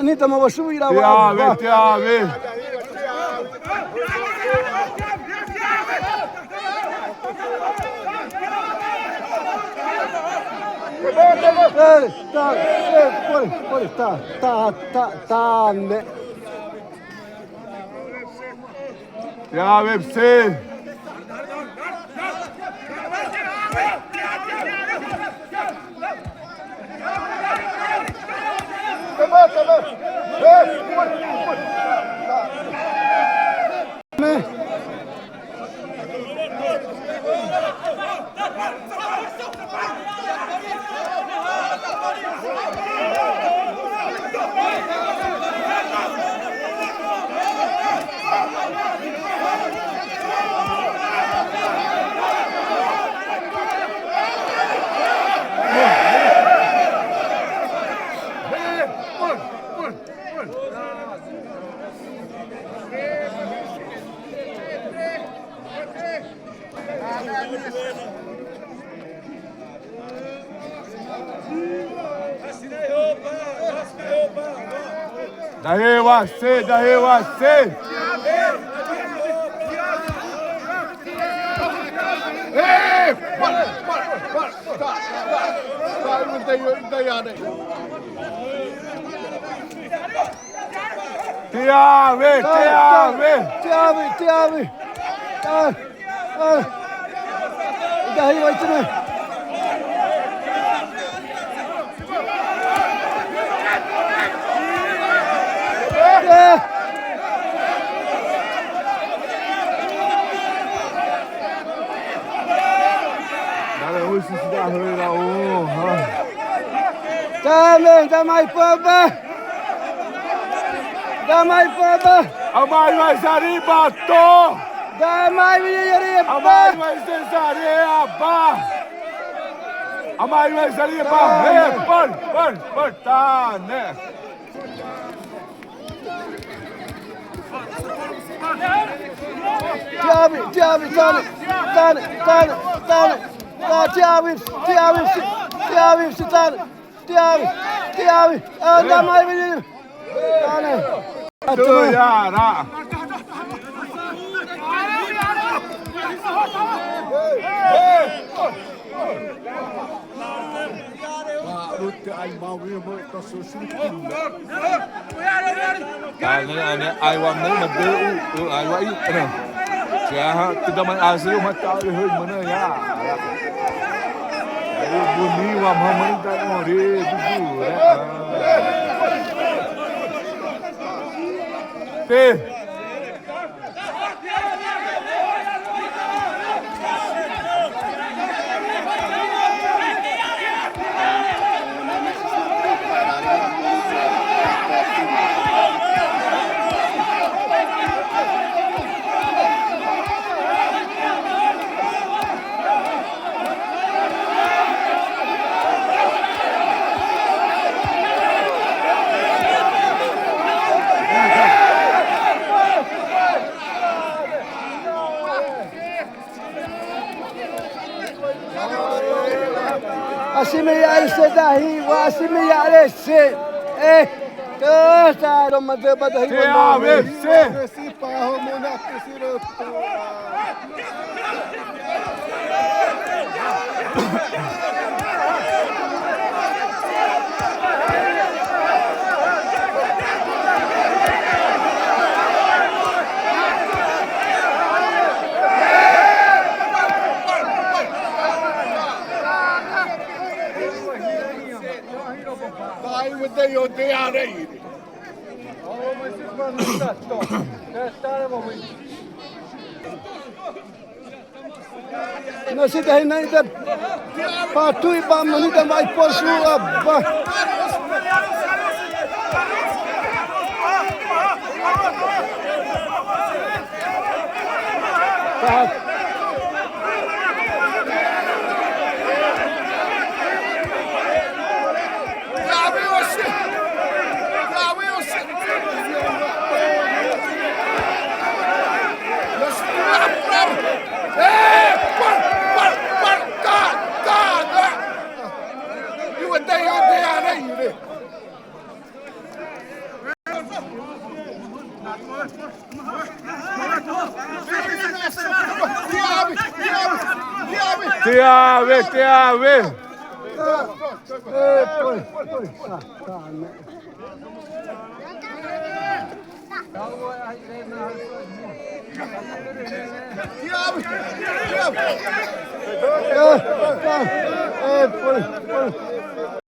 Niitä mä voin suvilla vaan. Tiavi. Tänne. Ja Vipsi. Daí você. Tiavi. Daí vai também. Damai papa. Amai vai saribato. Damai vinyari pa. Amai vai sariaba. Amai vai sariaba. Pon. Tane. Tiavi, tane. Tiavi. Damai vinyari. Tane. Tuyara. Ai quan nếu mà đưa ai quá ít nè. Chả từ mình ai sử mà tao đi hơi mà nữa ya. Buồn đi mà mình ta ngồi đi vui đấy. Asimi alse dahi wa asimi alse. Kasta romma de badahi. Tiavi. Sipa homona kisirotto. Te arei. No sitä ei näitä paatui pamma, niitä vai posua. Tiawe, Tiawe. Põe. Tá, né? Põe.